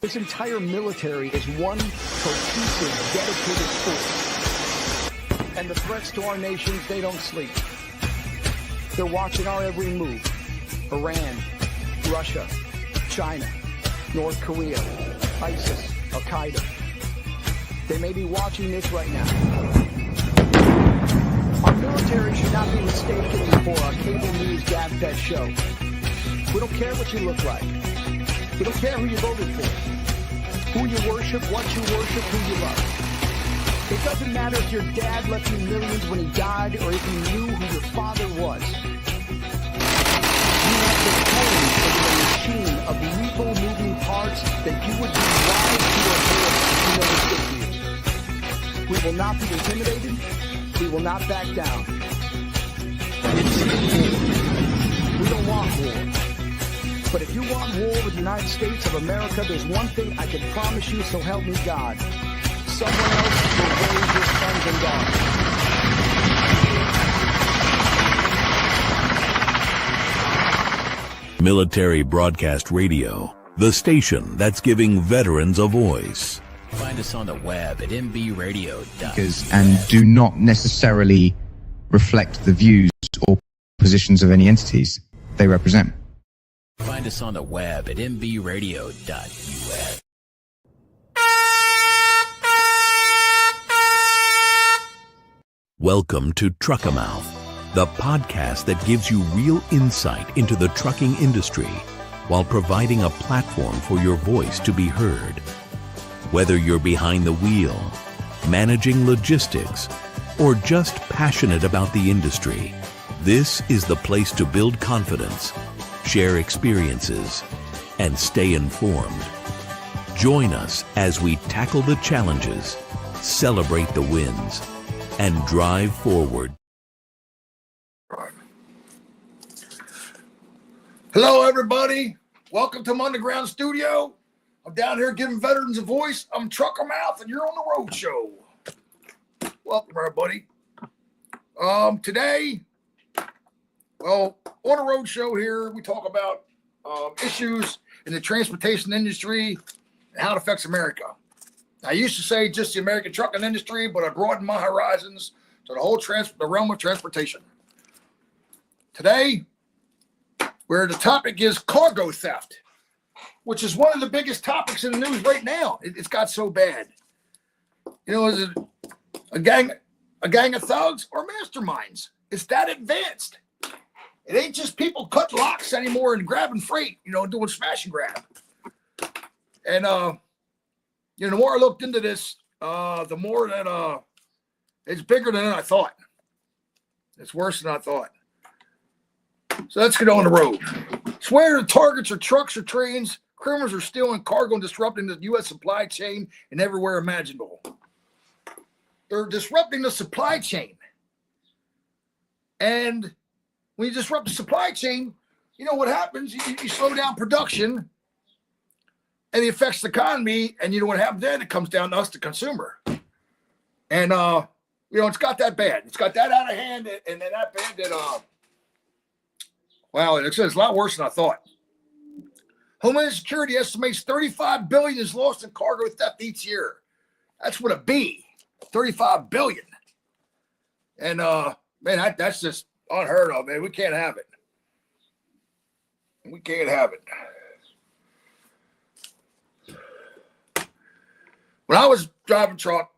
This entire military is one cohesive, dedicated force. And the threats to our nations, they don't sleep. They're watching our every move. Iran, Russia, China, North Korea, ISIS, Al-Qaeda. They may be watching this right now. Our military should not be mistaken for a cable news gab-fed show. We don't care what you look like. We don't care who you voted for, who you worship, what you worship, who you love. It doesn't matter if your dad left you millions when he died or if you knew who your father was. You have the code for a machine of lethal moving parts that you would be wise to avoid if you never stick to you. We will not be intimidated. We will not back down. We don't want war. But if you want war with the United States of America, there's one thing I can promise you, so help me God. Someone else will raise your sons and daughters. Military Broadcast Radio, the station that's giving veterans a voice. Find us on the web at mbradio.com. And do not necessarily reflect the views or positions of any entities they represent. Find us on the web at mbradio.us. Welcome to TruckerMouth, the podcast that gives you real insight into the trucking industry while providing a platform for your voice to be heard. Whether you're behind the wheel, managing logistics, or just passionate about the industry, this is the place to build confidence, share experiences, and stay informed. Join us as we tackle the challenges, celebrate the wins, and drive forward. Hello, everybody. Welcome to my underground studio. I'm down here giving veterans a voice. I'm TruckerMouth, and you're on the road show. Welcome, everybody. Today, well, on a road show here, we talk about issues in the transportation industry and how it affects America. I used to say just the American trucking industry, but I broadened my horizons to the whole the realm of transportation. Today, where the topic is cargo theft, which is one of the biggest topics in the news right now. It's got so bad. You know, is it a gang of thugs or masterminds? It's that advanced. It ain't just people cutting locks anymore and grabbing freight, you know, doing smash and grab. And, you know, the more I looked into this, the more that it's bigger than I thought. It's worse than I thought. So let's get on the road. It's where the targets are trucks or trains. Criminals are stealing cargo and disrupting the U.S. supply chain and everywhere imaginable. They're disrupting the supply chain. And when you disrupt the supply chain, you know what happens? You slow down production, and it affects the economy. And you know what happens then? It comes down to us, the consumer. And, you know, it's got that bad. It's got that out of hand, and then that bad that, wow, it's a lot worse than I thought. Homeland Security estimates $35 billion is lost in cargo theft each year. That's with a B, $35 billion. And, man, that's just unheard of, man. We can't have it. We can't have it. When I was driving truck,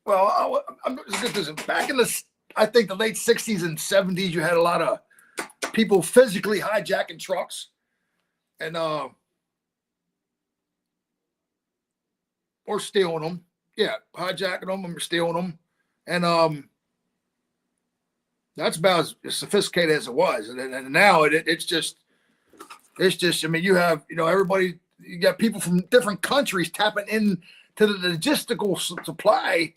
well, back in I think the late 60s and 70s, you had a lot of people physically hijacking trucks and or stealing them. Yeah, hijacking them and stealing them. And that's about as sophisticated as it was. And now it's just, I mean, you have, you know, everybody, you got people from different countries tapping into the logistical supply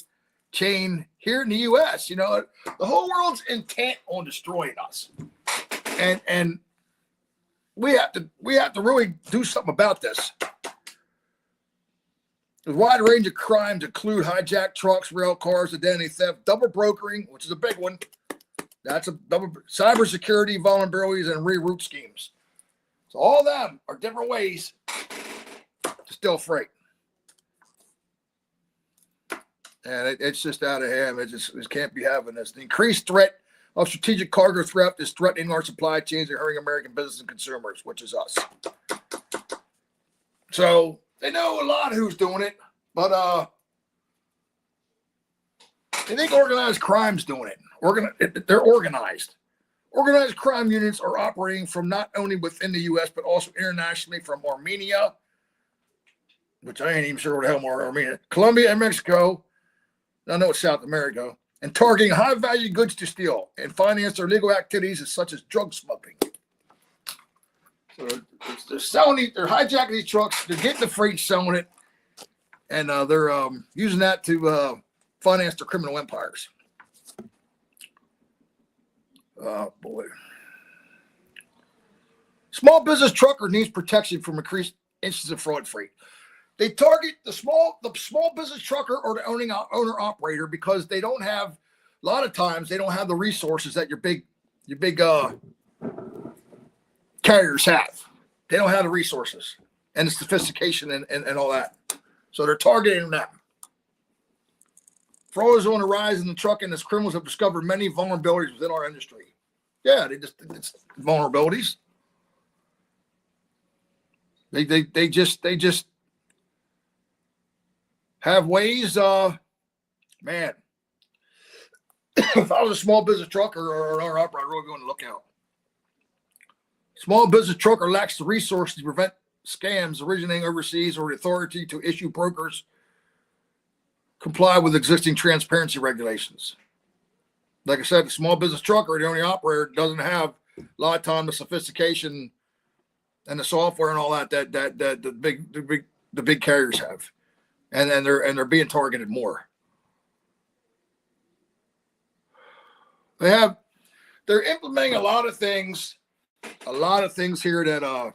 chain here in the U.S. You know, the whole world's intent on destroying us. And we have to really do something about this. A wide range of crimes include hijacked trucks, rail cars, identity theft, double brokering, which is a big one. That's a double cybersecurity vulnerabilities and reroute schemes. So all of them are different ways to steal freight. And it's just out of hand. It just can't be having this. The increased threat of strategic cargo theft is threatening our supply chains and hurting American business and consumers, which is us. So they know a lot who's doing it, but they think organized crime's doing it. They're organized. Organized crime units are operating from not only within the U.S., but also internationally from Armenia, which I ain't even sure what the hell Armenia, Colombia and Mexico. I know it's South America, and targeting high-value goods to steal and finance their illegal activities such as drug smuggling. So they're selling, they're hijacking these trucks, they're getting the freight, selling it, and they're using that to finance their criminal empires. Oh boy! Small business trucker needs protection from increased instances of fraud freight. They target the small business trucker or the owner operator because they don't have, a lot of times they don't have the resources that your big carriers have. They don't have the resources and the sophistication and all that. So they're targeting them. Fraud is on the rise in the trucking as criminals have discovered many vulnerabilities within our industry. Yeah, it's vulnerabilities. They just have ways, man. If I was a small business trucker or an operator, I'd really be on the lookout. Small business trucker lacks the resources to prevent scams originating overseas or the authority to issue brokers comply with existing transparency regulations. Like I said, the small business trucker, the only operator, doesn't have a lot of time the sophistication and the software and all that the big carriers have. And they're being targeted more. They're implementing a lot of things here that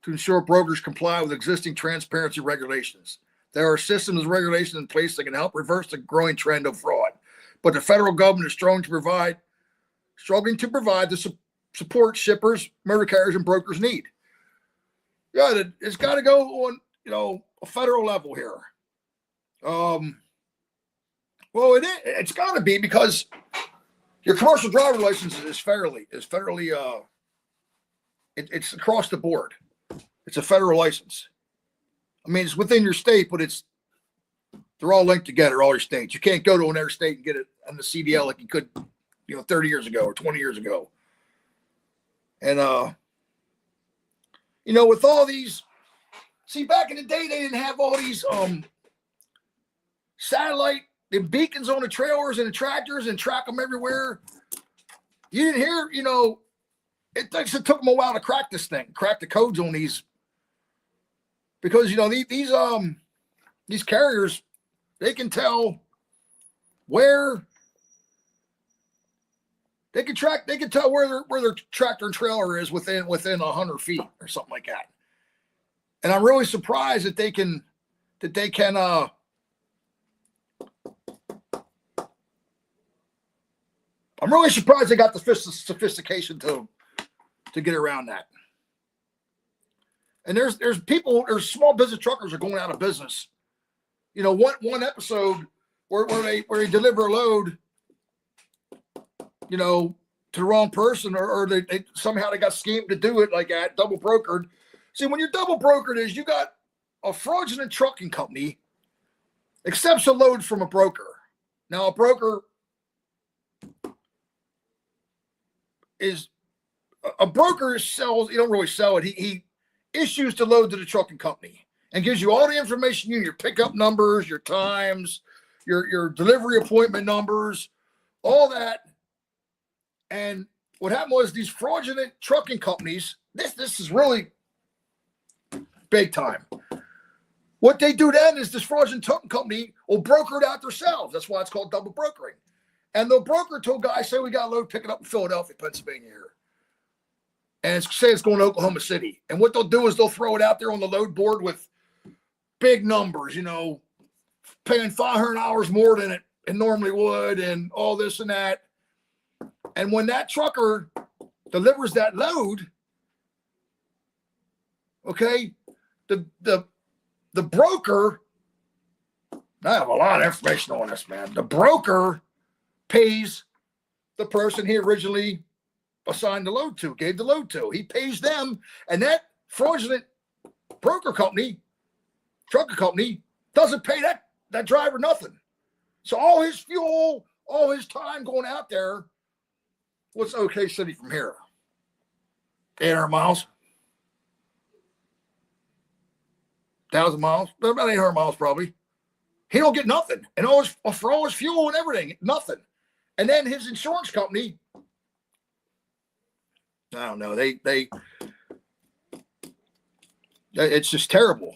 to ensure brokers comply with existing transparency regulations. There are systems and regulations in place that can help reverse the growing trend of fraud, but the federal government is struggling to provide the support shippers, motor carriers, and brokers need. Yeah, it's got to go on, a federal level here. Well, it's got to be because your commercial driver license is federally, it's across the board. It's a federal license. I mean, it's within your state, but they're all linked together, all your states. You can't go to another state and get it on the CDL like you could, 30 years ago or 20 years ago. And, with all these, back in the day, they didn't have all these satellite and beacons on the trailers and the tractors and track them everywhere. You didn't hear, it took them a while to crack this thing, crack the codes on these. Because, these carriers, they can tell where they can tell where their tractor and trailer is within 100 feet or something like that. And I'm really surprised that they can I'm really surprised they got the sophistication to get around that. And there's small business truckers are going out of business. One episode where they deliver a load, to the wrong person, or they somehow they got schemed to do it like that, double brokered. See, when you're double brokered is you got a fraudulent trucking company accepts a load from a broker. Now a broker sells, you don't really sell it. He issues the load to the trucking company and gives you all the information, your pickup numbers, your times, your delivery appointment numbers, all that. And what happened was these fraudulent trucking companies, this is really big time. What they do then is this fraudulent trucking company will broker it out themselves. That's why it's called double brokering. And they'll broker to a guy, say we got a load picking up in Philadelphia, Pennsylvania here. And say it's going to Oklahoma City. And what they'll do is they'll throw it out there on the load board with big numbers, paying $500 more than it normally would and all this and that. And when that trucker delivers that load, Okay, the broker. I have a lot of information on this, man. The broker pays the person he originally assigned the load to, gave the load to. He pays them, and that fraudulent broker company, trucker company, doesn't pay that driver nothing. So all his fuel, all his time going out there, what's OK City from here? 800 miles? 1,000 miles? About 800 miles probably. He don't get nothing. And for all his fuel and everything, nothing. And then his insurance company, I don't know, it's just terrible.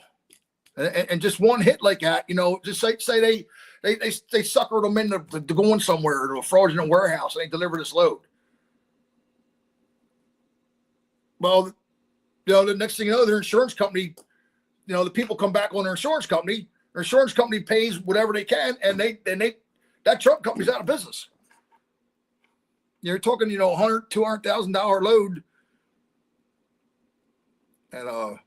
And just one hit like that, just say they suckered them into going somewhere to a fraudulent warehouse and they deliver this load. Well, the next thing you know, their insurance company, the people come back on their insurance company. Their insurance company pays whatever they can, and that truck company's out of business. You're talking, $100,000, $200,000 load, and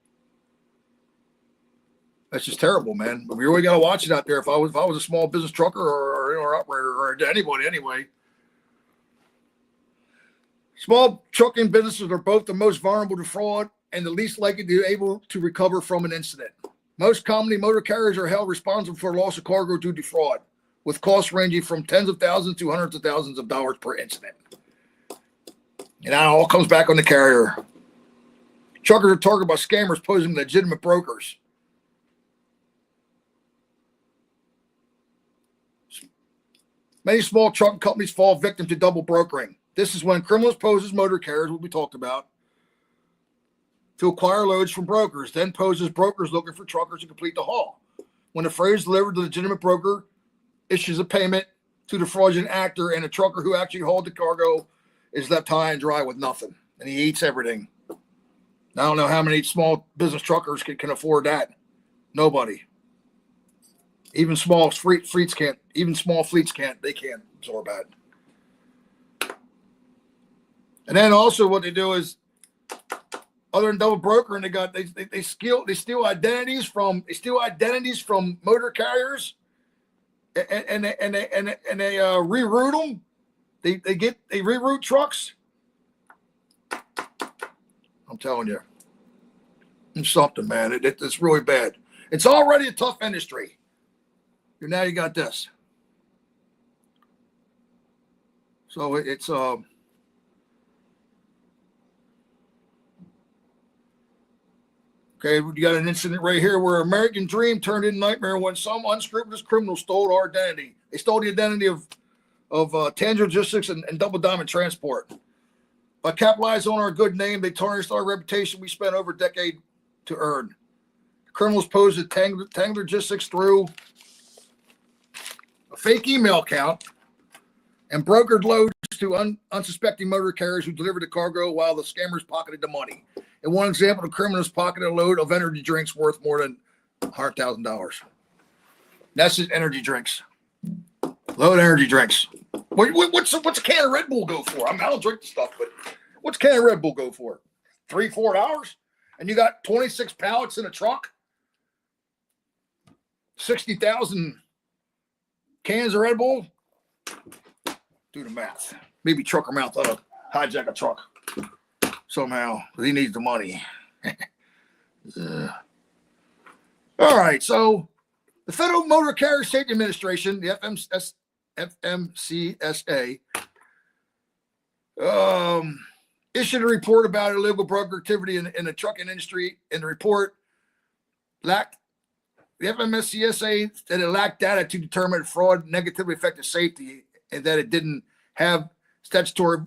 that's just terrible, man. But we really got to watch it out there. If I was a small business trucker or operator or anybody anyway. Small trucking businesses are both the most vulnerable to fraud and the least likely to be able to recover from an incident. Most commonly, motor carriers are held responsible for loss of cargo due to fraud, with costs ranging from tens of thousands to hundreds of thousands of dollars per incident. And that all comes back on the carrier. Truckers are targeted by scammers posing legitimate brokers. Many small trucking companies fall victim to double brokering. This is when criminals pose as motor carriers, what we talked about, to acquire loads from brokers, then pose as brokers looking for truckers to complete the haul. When the freight is delivered, the legitimate broker issues a payment to the fraudulent actor, and the trucker who actually hauled the cargo is left high and dry with nothing, and he eats everything. I don't know how many small business truckers can afford that. Nobody. Even small fleets can't. Even small fleets can't. They can't absorb that. And then also what they do is, other than double brokering, they steal identities from motor carriers, and they reroute them. They reroute trucks. I'm telling you, it's something, man. It's really bad. It's already a tough industry. And now you got this. So it's okay, we got an incident right here where American dream turned into nightmare when some unscrupulous criminals stole our identity. They stole the identity of Tangier Logistics and Double Diamond Transport. By capitalizing on our good name, they tarnished our reputation we spent over a decade to earn. The criminals posed at Tangier Logistics through a fake email account and brokered loads to unsuspecting motor carriers who delivered the cargo while the scammers pocketed the money. In one example, the criminals pocketed a load of energy drinks worth more than $100,000. That's just energy drinks. Load energy drinks. What's a can of Red Bull go for? I mean, I don't drink the stuff, but what's a can of Red Bull go for? $3-4? And you got 26 pallets in a truck? 60,000 cans of Red Bull? Do the math. Maybe TruckerMouth ought to hijack a truck somehow. He needs the money. All right, so the Federal Motor Carrier Safety Administration, the FMCSA, issued a report about illegal broker activity in the trucking industry. In the report, the FMCSA said it lacked data to determine fraud negatively affected safety and that it didn't have statutory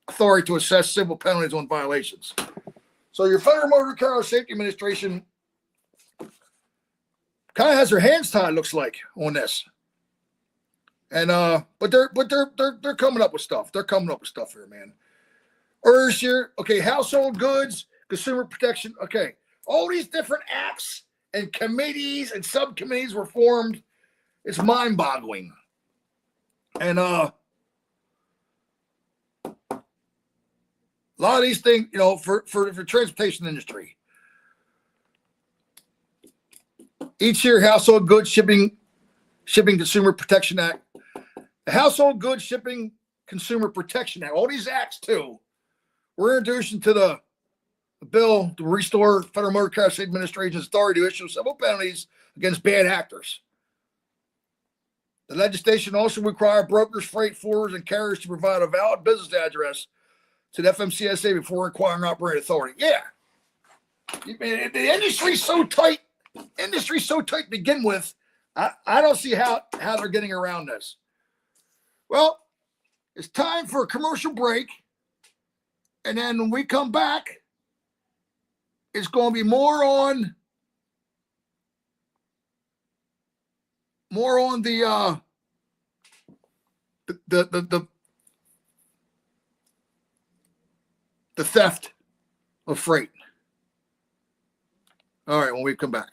authority to assess civil penalties on violations. So your Federal Motor Carrier Safety Administration kind of has their hands tied, looks like, on this. And but they're coming up with stuff. They're coming up with stuff here, man. Urge here, okay, household goods, consumer protection, okay. All these different acts and committees and subcommittees were formed. It's mind-boggling. And a lot of these things, for transportation industry. Each year, Household Goods Shipping Consumer Protection Act, the Household Goods Shipping Consumer Protection Act, all these acts too, were introduced into the bill to restore Federal Motor Carrier Administration's authority to issue civil penalties against bad actors. The legislation also required brokers, freight forwarders, and carriers to provide a valid business address to the FMCSA before acquiring operating authority. Yeah. The industry's so tight. Industry's so tight to begin with. I don't see how they're getting around this. Well, it's time for a commercial break. And then when we come back, it's going to be more on the theft of freight. All right, when we come back.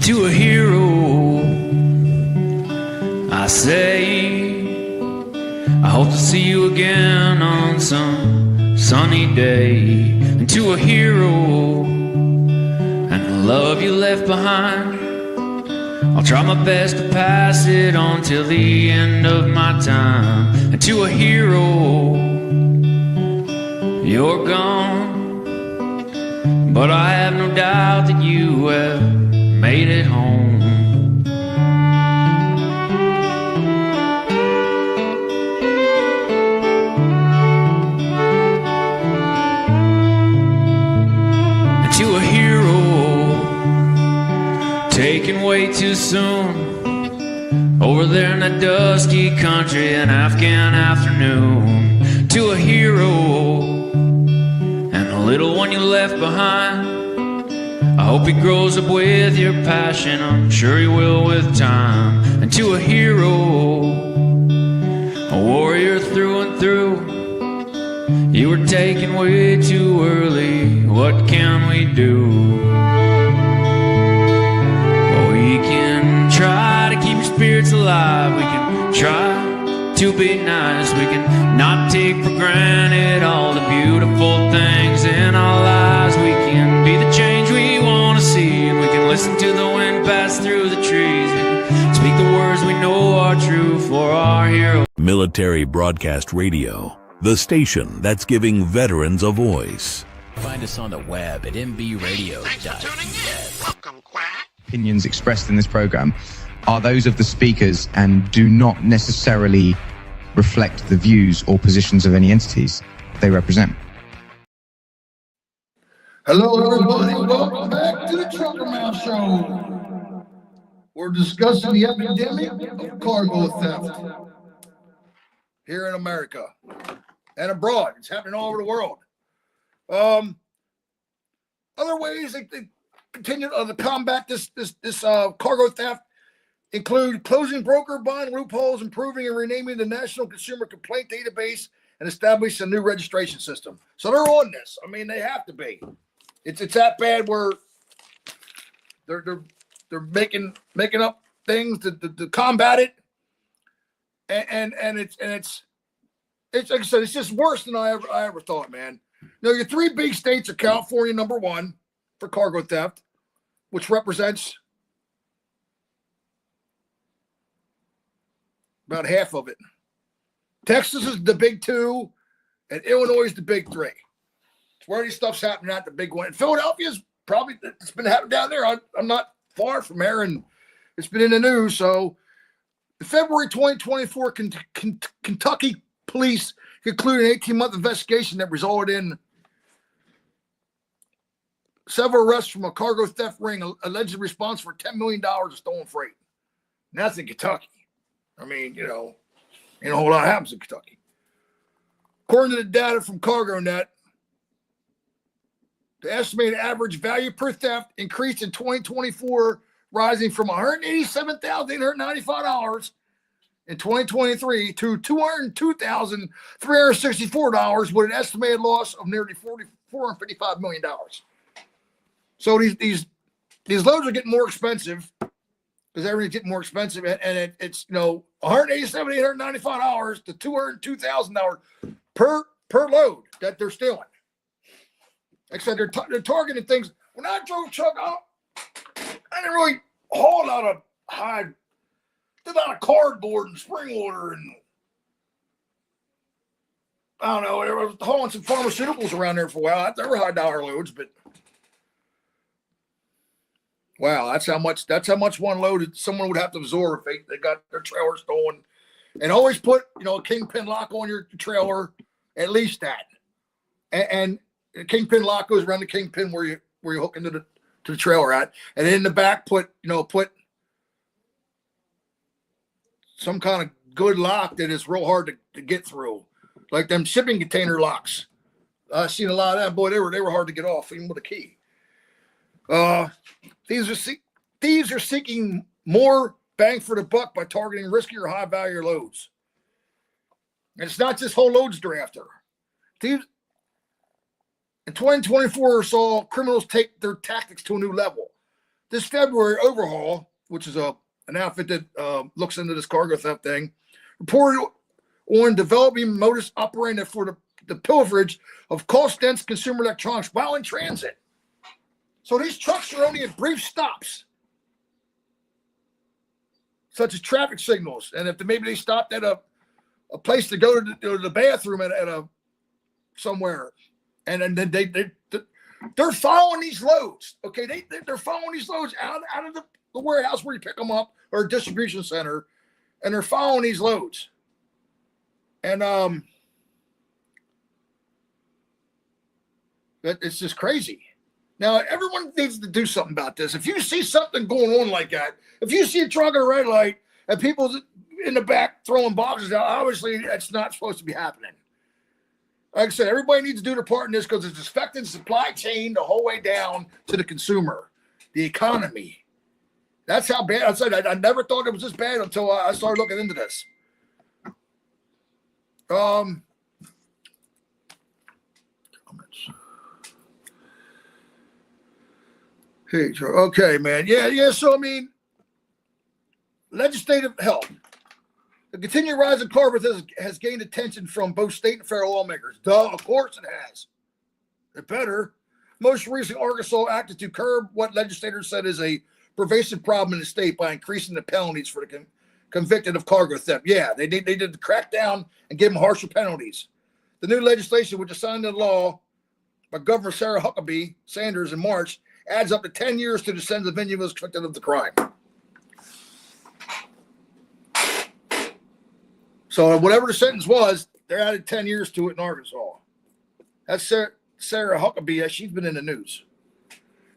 To a hero, I say, I hope to see you again on some sunny day. And to a hero, and the love you left behind, I'll try my best to pass it on till the end of my time. And to a hero, you're gone, but I have no doubt that you have made it home. And to a hero taken way too soon, over there in that dusty country, an Afghan afternoon. To a hero and the little one you left behind, I hope he grows up with your passion, I'm sure he will with time. And to a hero, a warrior through and through, you were taken way too early, what can we do? Well, we can try to keep your spirits alive, we can try to be nice, we can not take for granted all the beautiful things in our lives. We can be the change we want to see, and we can listen to the wind pass through the trees. We can speak the words we know are true for our hero. Military Broadcast Radio, the station that's giving veterans a voice. Find us on the web at mbradio.us. Welcome, Quack. Opinions expressed in this program are those of the speakers and do not necessarily reflect the views or positions of any entities they represent. Hello, everybody. Welcome back to the TruckerMouth Show. We're discussing the epidemic of cargo theft here in America and abroad. It's happening all over the world. Other ways they continue to combat this cargo theft include closing broker bond loopholes, improving and renaming the National Consumer Complaint Database, and establish a new registration system. So they're on this. I mean, they have to be. It's that bad where they're making up things to combat it, and it's like I said, it's just worse than I ever thought, man. Now, your three big states are California, number one for cargo theft, which represents about half of it. Texas is the big two, and Illinois is the big three. It's where these stuff's happening at the big one. And Philadelphia's probably, it's been happening down there. I'm not far from here, and it's been in the news. So, in February 2024, Kentucky police concluded an 18-month investigation that resulted in several arrests from a cargo theft ring, alleged response for $10 million of stolen freight. And that's in Kentucky. I mean, ain't a whole lot happens in Kentucky. According to the data from CargoNet, the estimated average value per theft increased in 2024, rising from $187,895 in 2023 to $202,364 with an estimated loss of nearly $455 million. So these loads are getting more expensive because everything's getting more expensive, and it's $187,895 to $202,000 per load that they're stealing. Like I said, they're targeting things. When I drove truck, I didn't really haul a lot of cardboard and spring water, and I don't know. I was hauling some pharmaceuticals around there for a while. They were high-dollar loads, but wow, that's how much one load someone would have to absorb if they got their trailer stolen. And always put a kingpin lock on your trailer, at least that. And the kingpin lock goes around the kingpin where you hook into the trailer at, and then in the back put some kind of good lock that is real hard to get through, like them shipping container locks. I've seen a lot of that. Boy, they were hard to get off even with a key. Thieves are seeking more bang for the buck by targeting riskier, high value loads. And it's not just whole loads they're after. Thieves in 2024 saw criminals take their tactics to a new level. This February, Overhaul, which is an outfit that looks into this cargo theft thing, reported on developing modus operandi for the pilferage of cost-dense consumer electronics while in transit. So these trucks are only at brief stops, such as traffic signals, and if maybe they stopped at a place to go to the bathroom at somewhere, and then they're following these loads. Okay, they're following these loads out of the warehouse where you pick them up, or a distribution center, and they're following these loads. And it's just crazy. Now, everyone needs to do something about this. If you see something going on like that, if you see a truck at a red light and people in the back throwing boxes out, obviously that's not supposed to be happening. Like I said, everybody needs to do their part in this because it's affecting the supply chain the whole way down to the consumer, the economy. That's how bad. I said I never thought it was this bad until I started looking into this. Comments. Hey, okay, man. Yeah. So I mean, legislative help. The continued rise of carbon has gained attention from both state and federal lawmakers. Duh, of course it has. It better. Most recent Arkansas acted to curb what legislators said is a pervasive problem in the state by increasing the penalties for the convicted of cargo theft. Yeah, they did the crackdown and give them harsher penalties. The new legislation, which was signed into law by Governor Sarah Huckabee Sanders in March, adds up to 10 years to the sentence of anyone who was convicted of the crime. So whatever the sentence was, they're added 10 years to it in Arkansas. That's Sarah Huckabee. She's been in the news.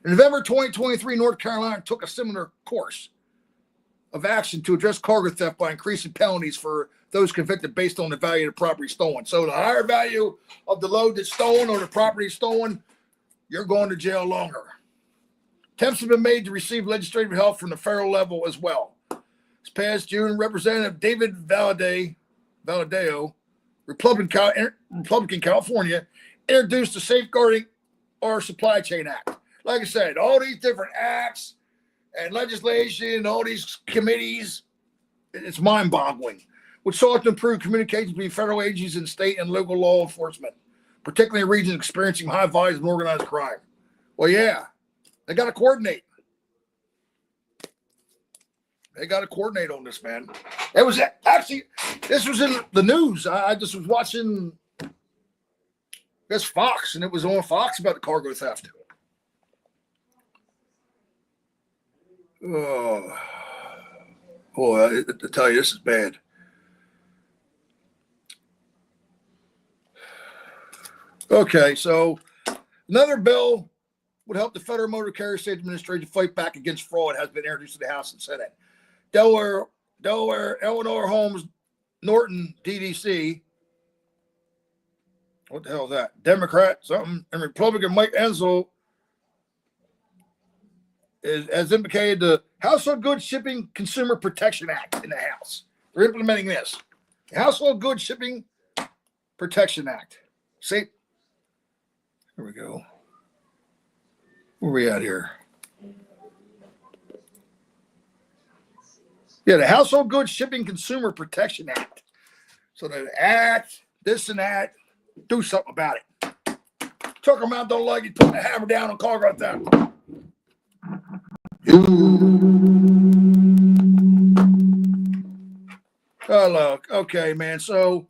In November 2023, North Carolina took a similar course of action to address cargo theft by increasing penalties for those convicted based on the value of the property stolen. So the higher value of the load that's stolen or the property stolen, you're going to jail longer. Attempts have been made to receive legislative help from the federal level as well. This past June, Representative David Valadao, Republican California, introduced the Safeguarding Our Supply Chain Act. Like I said, all these different acts and legislation, all these committees, it's mind-boggling, which sought to improve communication between federal agencies and state and local law enforcement, particularly in regions experiencing high volumes of organized crime. Well, yeah, they got to coordinate. They got to coordinate on this, man. It was actually, this was in the news. I just was watching this Fox, and it was on Fox about the cargo theft. Oh, boy, I tell you, this is bad. Okay, so another bill would help the Federal Motor Carrier Safety Administration fight back against fraud has been introduced to the House and Senate. Delaware, Eleanor Holmes Norton, DDC. What the hell is that? Democrat, something, and Republican Mike Enzel has implicated the Household Goods Shipping Consumer Protection Act in the House. They're implementing this. The Household Goods Shipping Protection Act. See? Here we go. Where are we at here? Yeah, the Household Goods Shipping Consumer Protection Act. So the act, this and that, do something about it. TruckerMouth don't like it, putting the hammer down on cargo theft. Oh, look. Okay, man. So,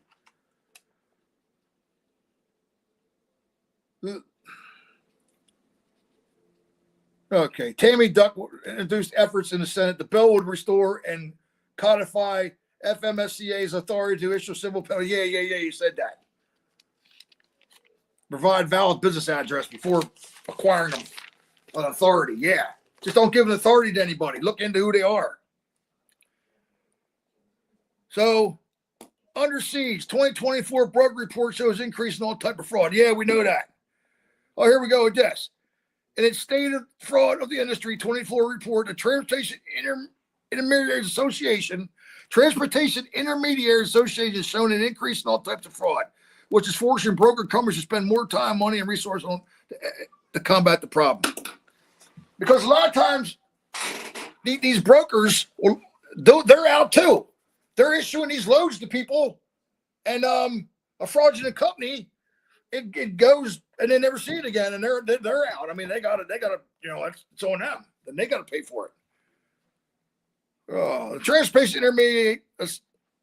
okay. Tammy Duck introduced efforts in the Senate. The bill would restore and codify FMSCA's authority to issue civil penalty. Yeah. You said that. Provide valid business address before acquiring an authority. Yeah. Just don't give an authority to anybody. Look into who they are. So, under siege, 2024 broker report shows increase in all type of fraud. Yeah, we know that. Oh, here we go with this. In its state of fraud of the industry 24 report, the Transportation Intermediaries Association has shown an increase in all types of fraud, which is forcing broker companies to spend more time, money, and resources on to combat the problem. Because a lot of times, these brokers, they're out too. They're issuing these loads to people, and a fraudulent company, it goes and they never see it again, and they're out. I mean, they gotta, it's on them, and they gotta pay for it. The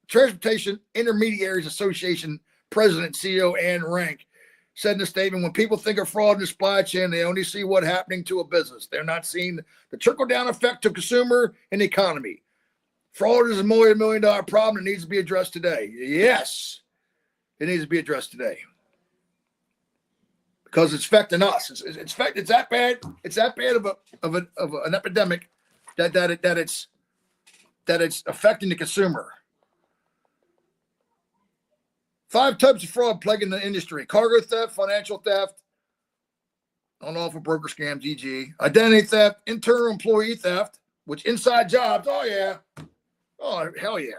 Transportation Intermediaries Association President CEO Ann Rank said in a statement, when people think of fraud in the supply chain, they only see what's happening to a business. They're not seeing the trickle-down effect to consumer and the economy. Fraud is a multi-million-dollar problem that needs to be addressed today. Yes, it needs to be addressed today because it's affecting us. It's that bad. It's that bad of an epidemic that it's affecting the consumer. 5 types of fraud plaguing the industry: cargo theft, financial theft, unlawful broker scams, e.g., identity theft, internal employee theft, which inside jobs. Oh yeah. Oh, hell yeah.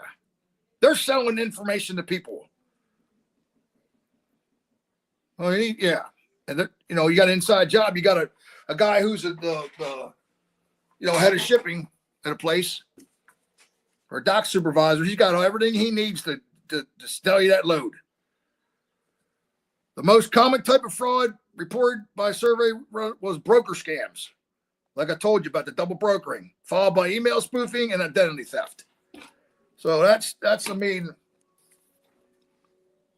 They're selling information to people. Oh, yeah. And, you got an inside job. You got a guy who's the head of shipping at a place or a dock supervisor. He's got everything he needs to sell you that load. The most common type of fraud reported by a survey was broker scams. Like I told you about the double brokering, followed by email spoofing and identity theft. So that's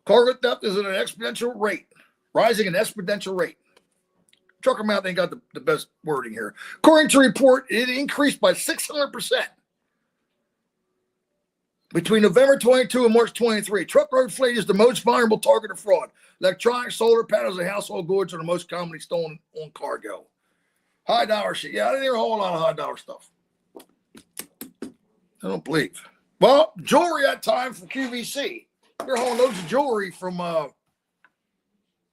cargo theft is at an exponential rate, rising at an exponential rate. TruckerMouth ain't got the best wording here. According to report, it increased by 600% between November 22 and March 23. Truckload fleet is the most vulnerable target of fraud. Electronics, solar panels, and household goods are the most commonly stolen on cargo. High dollar shit. Yeah, I didn't hear a whole lot of high dollar stuff. I don't believe. Well, jewelry at time from QVC. They're hauling loads of jewelry from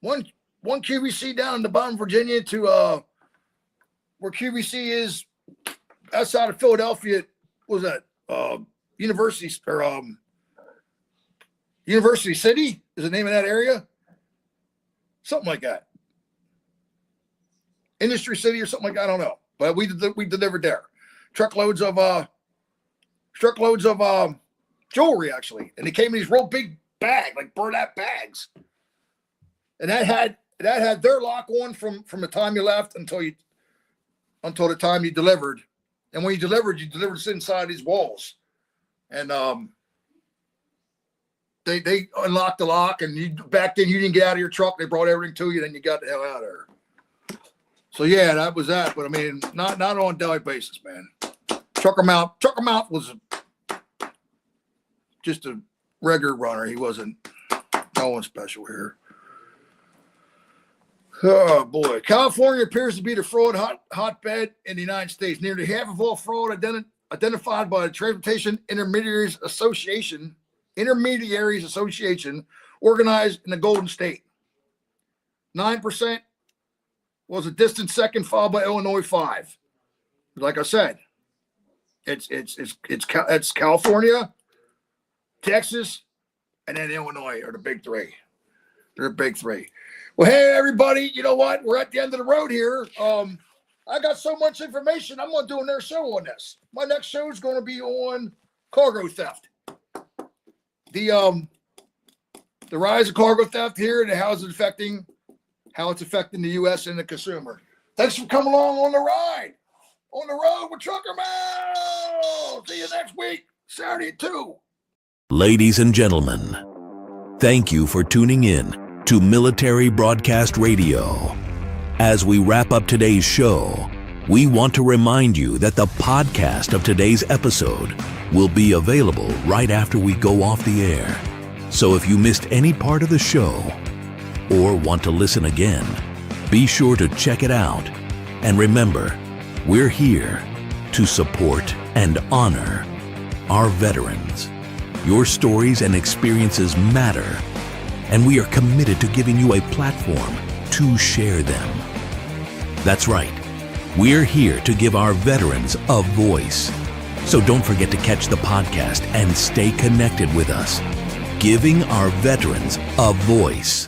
one QVC down in the bottom of Virginia to where QVC is outside of Philadelphia. What was that? University City is the name of that area. Something like that. Industry City or something like that. I don't know. But we delivered there. Truckloads of jewelry, actually. And they came in these real big bags, like burlap bags. And that had their lock on from the time you left until the time you delivered. And when you delivered it inside these walls. And they unlocked the lock, and back then you didn't get out of your truck. They brought everything to you, then you got the hell out of there. So yeah, that was that. But I mean, not on a daily basis, man. TruckerMouth was just a regular runner. He wasn't no one special here. Oh boy, California appears to be the fraud hotbed in the United States. Nearly half of all fraud identified by the Transportation Intermediaries Association, organized in the Golden State. 9% was a distant second, followed by Illinois 5%. Like I said, it's California, Texas, and then Illinois are the big three. They're the big three. Well, hey, everybody, you know what? We're at the end of the road here. I got so much information. I'm going to do another show on this. My next show is going to be on cargo theft. The rise of cargo theft here and how it's affecting the U.S. and the consumer. Thanks for coming along on the ride. On the road with TruckerMouth. See you next week, Saturday at 2. Ladies and gentlemen, thank you for tuning in to Military Broadcast Radio. As we wrap up today's show, we want to remind you that the podcast of today's episode will be available right after we go off the air. So if you missed any part of the show or want to listen again, be sure to check it out. And remember, we're here to support and honor our veterans. Your stories and experiences matter, and we are committed to giving you a platform to share them. That's right. We're here to give our veterans a voice. So don't forget to catch the podcast and stay connected with us. Giving our veterans a voice.